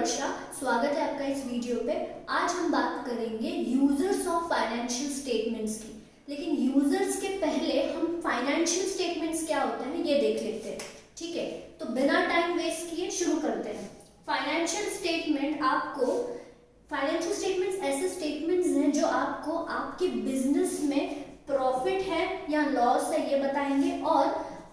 वर्षा, स्वागत है आपका इस वीडियो पे। आज हम बात करेंगे यूजर्स ऑफ फाइनेंशियल स्टेटमेंट्स की। लेकिन यूजर्स के पहले हम फाइनेंशियल स्टेटमेंट्स क्या होते हैं ये देख लेते हैं, ठीक है। तो बिना टाइम वेस्ट किए शुरू करते हैं। फाइनेंशियल स्टेटमेंट्स ऐसे स्टेटमेंट्स हैं जो आपको आपके बिजनेस में प्रॉफिट है या लॉस है ये बताएंगे, और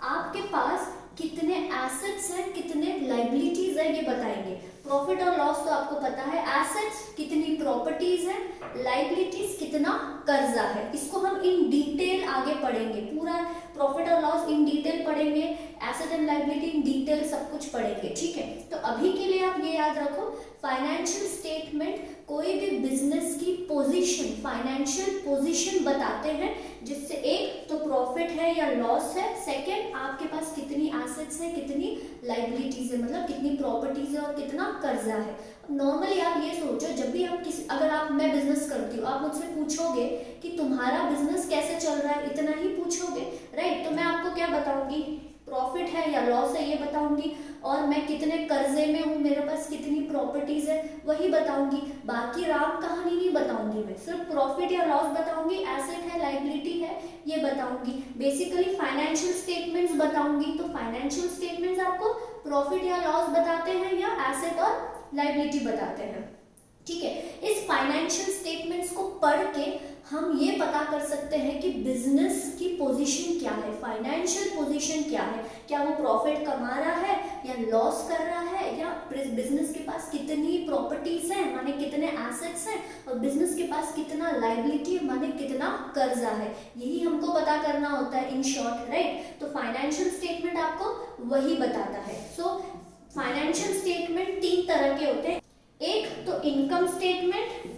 आपके पास कितने एसेट्स हैं कितने लाइबिलिटीज है ये बताएंगे। प्रॉफिट और लॉस तो आपको पता है, एसेट्स कितनी प्रॉपर्टीज है, लाइबिलिटीज कितना कर्जा है। इसको हम इन डिटेल आगे पढ़ेंगे, पूरा प्रॉफिट और लॉस इन डिटेल पढ़ेंगे, asset and liability in detail सब कुछ पढ़ेंगे, ठीक है। तो अभी के लिए आप ये याद रखो, फाइनेंशियल स्टेटमेंट कोई भी बिजनेस की पोजीशन, फाइनेंशियल पोजीशन बताते हैं, जिससे एक तो प्रॉफिट है या लॉस है, सेकंड आपके पास कितनी एसेट्स है कितनी लाइबिलिटीज है, मतलब कितनी प्रॉपर्टीज है और कितना कर्जा है। नॉर्मली आप ये सोचो, जब भी आप मैं बिजनेस करती हूँ, आप मुझसे पूछोगे कि तुम्हारा बिजनेस कैसे चल रहा है, इतना ही पूछोगे, राइट। तो मैं आपको क्या बताऊंगी, प्रॉफिट है या लॉस है ये बताऊंगी, और मैं कितने कर्जे में हूँ, मेरे पास कितनी प्रॉपर्टीज है वही बताऊंगी। बाकी राम कहानी नहीं बताऊंगी, मैं सिर्फ प्रॉफिट या लॉस बताऊंगी, एसेट है लाइबिलिटी है ये बताऊंगी। बेसिकली फाइनेंशियल स्टेटमेंट्स बताऊंगी। तो फाइनेंशियल स्टेटमेंट्स आपको प्रॉफिट या लॉस बताते हैं या एसेट और लाइबिलिटी बताते हैं, ठीक है। इस फाइनेंशियल स्टेटमेंट्स को पढ़ के हम ये पता कर सकते हैं कि बिजनेस की पोजीशन क्या है, फाइनेंशियल पोजीशन क्या है, क्या वो प्रॉफिट कमा रहा है या लॉस कर रहा है, या बिजनेस के पास कितनी प्रॉपर्टीज हैं माने कितने एसेट्स हैं, और बिजनेस के पास कितना लाइबिलिटी है माने कितना कर्जा है। यही हमको पता करना होता है इन शॉर्ट, राइट। तो फाइनेंशियल स्टेटमेंट आपको वही बताता है। सो फाइनेंशियल स्टेटमेंट तीन तरह के होते हैं। एक तो इनकम स्टेटमेंट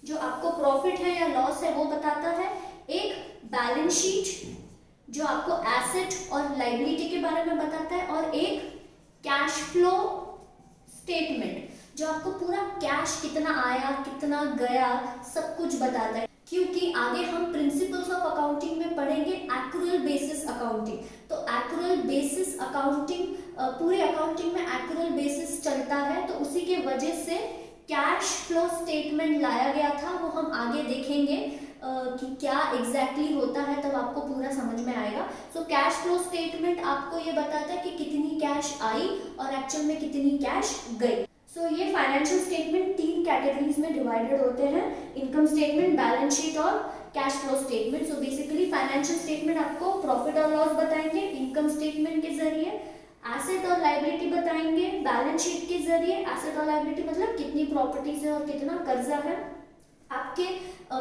जो आपको प्रॉफिट है या लॉस है वो बताता है, एक बैलेंस शीट जो आपको एसेट और लाइबिलिटी के बारे में बताता है, और एक कैश फ्लो स्टेटमेंट जो आपको पूरा कैश कितना आया कितना गया सब कुछ बताता है। क्योंकि आगे हम प्रिंसिपल्स ऑफ अकाउंटिंग में पढ़ेंगे एक्रूअल बेसिस अकाउंटिंग। तो एक्रूअल बेसिस अकाउंटिंग, पूरे अकाउंटिंग में एक्रूअल बेसिस चलता है, तो उसी के वजह से कैश फ्लो स्टेटमेंट लाया गया था। वो हम आगे देखेंगे कि क्या एग्जैक्टली होता है, तब आपको पूरा समझ में आएगा। सो कैश फ्लो स्टेटमेंट आपको ये बताता है कि कितनी कैश आई और एक्चुअल में कितनी कैश गई। सो ये फाइनेंशियल स्टेटमेंट तीन कैटेगरीज में डिवाइडेड होते हैं, इनकम स्टेटमेंट, बैलेंस शीट और cash flow statement. So basically financial statement आपको प्रॉफिट और लॉस बताएंगे इनकम स्टेटमेंट के जरिए, एसेट और लाइबिलिटी बताएंगे बैलेंस शीट के जरिए, एसेट और लाइबिलिटी मतलब कितनी प्रॉपर्टीज है और कितना कर्जा है, आपके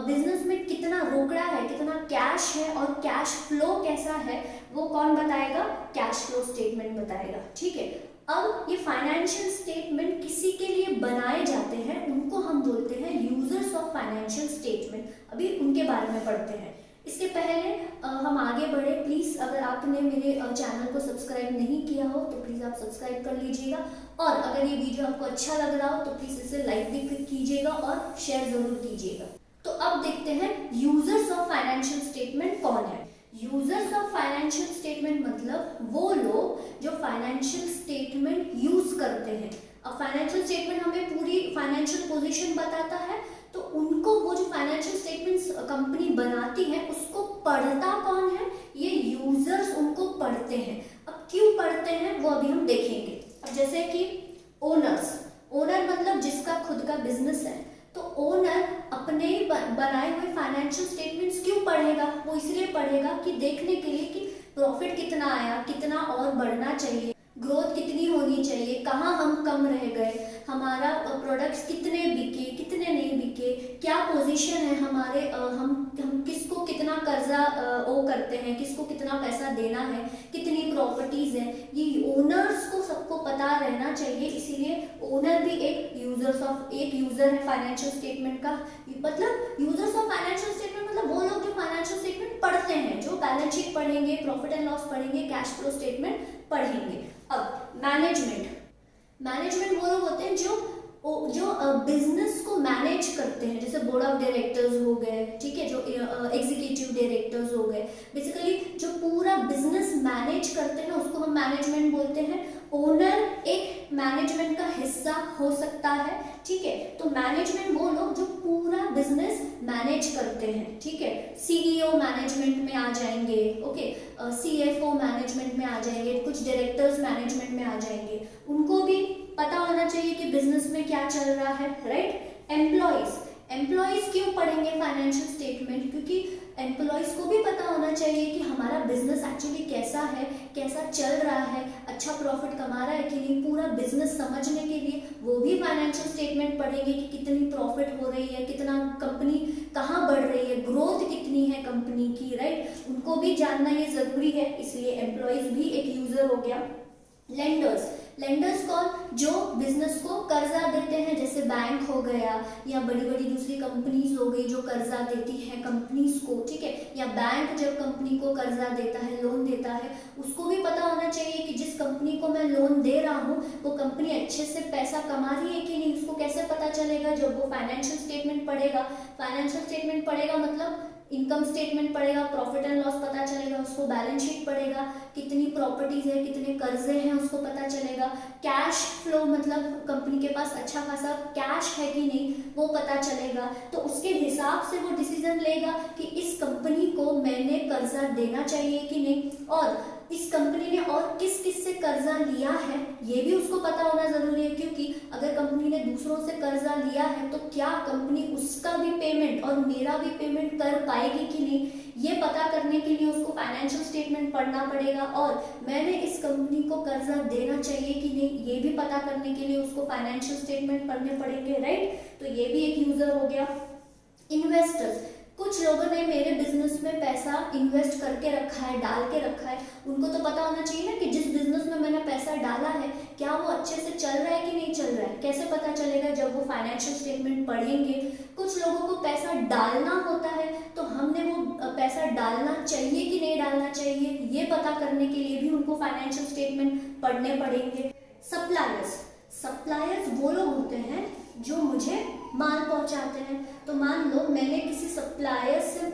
बिजनेस में कितना रोकड़ा है कितना कैश है, और कैश फ्लो कैसा है वो कौन बताएगा, कैश फ्लो स्टेटमेंट बताएगा, ठीक है। अब ये फाइनेंशियल स्टेटमेंट किसी के लिए बनाए जाते हैं, उनको हम बोलते हैं यूजर्स ऑफ फाइनेंशियल स्टेटमेंट। अभी उनके बारे में पढ़ते हैं। इसके पहले हम आगे बढ़े, प्लीज अगर आपने मेरे चैनल को सब्सक्राइब नहीं किया हो तो प्लीज आप सब्सक्राइब कर लीजिएगा, और अगर ये वीडियो आपको अच्छा लग रहा हो तो प्लीज इसे लाइक भी कीजिएगा और शेयर जरूर कीजिएगा। तो अब देखते हैं यूजर्स ऑफ फाइनेंशियल स्टेटमेंट कौन है। यूजर्स ऑफ फाइनेंशियल स्टेटमेंट मतलब वो लोग जो फाइनेंशियल स्टेटमेंट यूज करते हैं। अब फाइनेंशियल स्टेटमेंट हमें पूरी फाइनेंशियल पोजीशन बताता है, तो उनको वो जो फाइनेंशियल स्टेटमेंट्स कंपनी बनाती है उसको पढ़ता कौन है, ये यूजर्स उनको पढ़ते हैं। अब क्यों पढ़ते हैं वो अभी हम देखेंगे। अब जैसे कि ओनर्स, ओनर मतलब जिसका खुद का बिजनेस है, तो ओनर अपने बनाए हुए फाइनेंशियल स्टेटमेंट्स क्यों पढ़ेगा, वो इसलिए पढ़ेगा कि देखने के लिए कि प्रॉफिट कितना आया, कितना और बढ़ना चाहिए, ग्रोथ कितनी होनी चाहिए, कहाँ हम कम रह गए, हमारा प्रोडक्ट्स कितने बिके कितने नहीं बिके, क्या पोजीशन है हमारे, हम किसको कितना कर्जा ओ करते हैं, किसको कितना पैसा देना है, कितनी प्रॉपर्टीज है, ये ओनर्स को सबको पता रहना चाहिए। इसीलिए ओनर भी एक यूजर है फाइनेंशियल स्टेटमेंट का। मतलब यूजर्स ऑफ फाइनेंशियल स्टेटमेंट मतलब वो लोग जो फाइनेंशियल स्टेटमेंट पढ़ते हैं, जो बैलेंस शीट पढ़ेंगे, प्रॉफिट एंड लॉस पढ़ेंगे, कैश फ्लो स्टेटमेंट पढ़ेंगे। अब मैनेजमेंट वो लोग होते हैं जो बिजनेस को मैनेज करते हैं, जैसे बोर्ड ऑफ डायरेक्टर्स हो गए, ठीक है, जो एग्जीक्यूटिव डायरेक्टर्स हो गए। बेसिकली जो पूरा बिजनेस मैनेज करते हैं उसको हम मैनेजमेंट बोलते हैं। ओनर एक मैनेजमेंट का हिस्सा हो सकता है, ठीक है। तो मैनेजमेंट वो लोग जो पूरा बिजनेस मैनेज करते हैं, ठीक है। सीईओ मैनेजमेंट में आ जाएंगे, ओके, सीएफओ मैनेजमेंट में आ जाएंगे, कुछ डायरेक्टर्स मैनेजमेंट में आ जाएंगे। उनको भी पता होना चाहिए कि बिजनेस में क्या चल रहा है, राइट। एम्प्लॉयज क्यों पढ़ेंगे फाइनेंशियल स्टेटमेंट? क्योंकि एम्प्लॉयज को भी पता होना चाहिए कि हमारा बिजनेस एक्चुअली कैसा है, कैसा चल रहा है, अच्छा प्रॉफिट कमा रहा है कि नहीं, पूरा बिजनेस समझने के लिए वो भी फाइनेंशियल स्टेटमेंट पढ़ेंगे कि कितनी प्रॉफिट हो रही है, कितना कंपनी कहाँ बढ़ रही है, ग्रोथ कितनी है कंपनी की, राइट। उनको भी जानना ये जरूरी है, इसलिए एम्प्लॉयज भी एक यूजर हो गया। लेंडर्स कौन? जो बिजनेस को कर्जा देते हैं, जैसे बैंक हो गया या बड़ी बड़ी दूसरी कंपनीज हो गई जो कर्जा देती हैं कंपनीज को, ठीक है। या बैंक जब कंपनी को कर्जा देता है, लोन देता है, उसको भी पता होना चाहिए कि जिस कंपनी को मैं लोन दे रहा हूँ वो कंपनी अच्छे से पैसा कमा रही है कि नहीं। उसको कैसे पता चलेगा? जब वो फाइनेंशियल स्टेटमेंट पढ़ेगा। फाइनेंशियल स्टेटमेंट पढ़ेगा मतलब इनकम स्टेटमेंट पढ़ेगा, प्रॉफिट एंड लॉस पता चलेगा उसको, बैलेंस शीट पढ़ेगा, कितनी प्रॉपर्टीज है, कितने कर्जे हैं उसको पता चलेगा, कैश फ्लो मतलब कंपनी के पास अच्छा खासा कैश है कि नहीं वो पता चलेगा। तो उसके हिसाब से वो डिसीजन लेगा कि इस कंपनी को मैंने कर्जा देना चाहिए कि नहीं, और इस कंपनी ने और किस किस से कर्जा लिया है ये भी उसको पता होना जरूरी है। क्योंकि अगर कंपनी ने दूसरों से कर्जा लिया है तो क्या कंपनी उसका भी पेमेंट और मेरा भी पेमेंट कर पाएगी कि नहीं, ये पता करने के लिए उसको फाइनेंशियल स्टेटमेंट पढ़ना पड़ेगा। और मैंने इस कंपनी को कर्जा देना चाहिए कि नहीं ये भी पता करने के लिए उसको फाइनेंशियल स्टेटमेंट पढ़ने पड़ेंगे, राइट। तो ये भी एक यूजर हो गया। इन्वेस्टर्स, कुछ लोगों ने मेरे बिजनेस में पैसा इन्वेस्ट करके रखा है, डाल के रखा है, उनको तो पता होना चाहिए ना कि जिस बिजनेस में मैंने पैसा डाला है क्या वो अच्छे से चल रहा है कि नहीं चल रहा है। कैसे पता चलेगा? जब वो फाइनेंशियल स्टेटमेंट पढ़ेंगे। कुछ लोगों को पैसा डालना होता है तो हमने वो पैसा डालना चाहिए कि नहीं डालना चाहिए ये पता करने के लिए भी उनको फाइनेंशियल स्टेटमेंट पढ़ने पड़ेंगे। सप्लायर्स वो लोग होते हैं जो मुझे माल पहुंचाते हैं। तो मान लो मैंने किसी सप्लायर से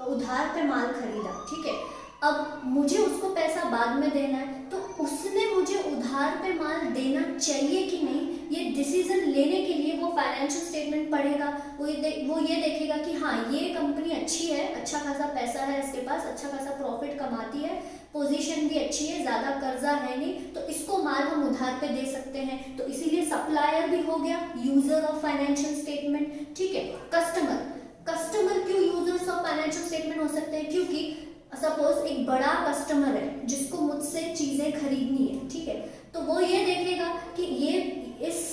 उधार पे माल खरीदा, ठीक है। अब मुझे उसको पैसा बाद में देना है, तो उसने मुझे उधार पे माल देना चाहिए कि नहीं ये डिसीजन लेने के लिए वो फाइनेंशियल स्टेटमेंट पढ़ेगा। वो ये देखेगा कि हाँ ये कंपनी अच्छी है, अच्छा खासा पैसा है इसके पास, अच्छा खासा प्रॉफिट कमाती है, पोजीशन भी अच्छी है, ज्यादा कर्जा है नहीं, तो इसको माल हम उधार पे दे सकते हैं। तो इसीलिए सप्लायर भी हो गया यूजर ऑफ फाइनेंशियल स्टेटमेंट, ठीक है। कस्टमर क्यों यूजर्स ऑफ फाइनेंशियल स्टेटमेंट हो सकते हैं? क्योंकि सपोज एक बड़ा कस्टमर है जिसको मुझसे चीजें खरीदनी है, ठीक है। तो वो ये देखेगा कि ये इस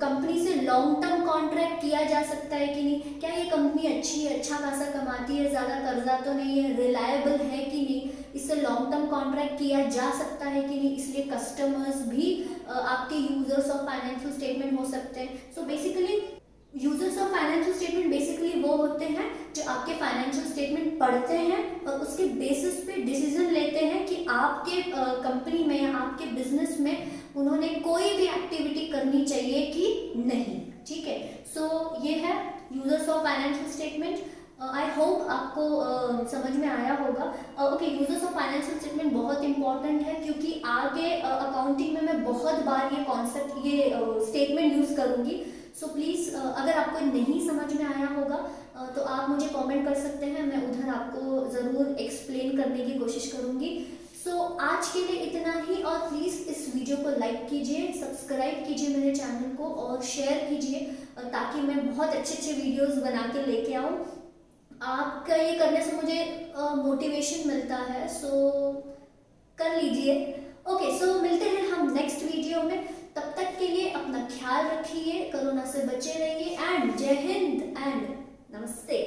कंपनी से लॉन्ग टर्म कॉन्ट्रैक्ट किया जा सकता है कि नहीं, क्या ये कंपनी अच्छी है, अच्छा खासा कमाती है, ज्यादा कर्जा तो नहीं है, रिलायबल है कि नहीं, इससे लॉन्ग टर्म कॉन्ट्रैक्ट किया जा सकता है कि नहीं। इसलिए कस्टमर्स भी आपके यूजर्स ऑफ फाइनेंशियल स्टेटमेंट हो सकते हैं। So basically users of financial statement basically वो होते हैं जो आपके फाइनेंशियल स्टेटमेंट पढ़ते हैं और उसके बेसिस पे डिसीजन लेते हैं कि आपके कंपनी में या आपके बिजनेस में उन्होंने कोई भी एक्टिविटी करनी चाहिए कि नहीं, ठीक है। सो ये है users of financial statement. I hope आपको समझ में आया होगा। Okay, users of financial statement बहुत इंपॉर्टेंट है क्योंकि आगे अकाउंटिंग में मैं बहुत बार ये कॉन्सेप्ट ये स्टेटमेंट यूज करूंगी। सो प्लीज़ अगर आपको नहीं समझ में आया होगा तो आप मुझे कमेंट कर सकते हैं, मैं उधर आपको ज़रूर एक्सप्लेन करने की कोशिश करूँगी। सो आज के लिए इतना ही, और प्लीज़ इस वीडियो को लाइक कीजिए, सब्सक्राइब कीजिए मेरे चैनल को और शेयर कीजिए ताकि मैं बहुत अच्छे अच्छे वीडियोज़ बना के लेके आऊँ। आपका ये करने से मुझे मोटिवेशन मिलता है, सो कर लीजिए। ओके, सो मिलते हैं हम नेक्स्ट वीडियो में। तब तक के लिए अपना ख्याल रखिए, कोरोना से बचे रहिए, एंड जय हिंद एंड नमस्ते।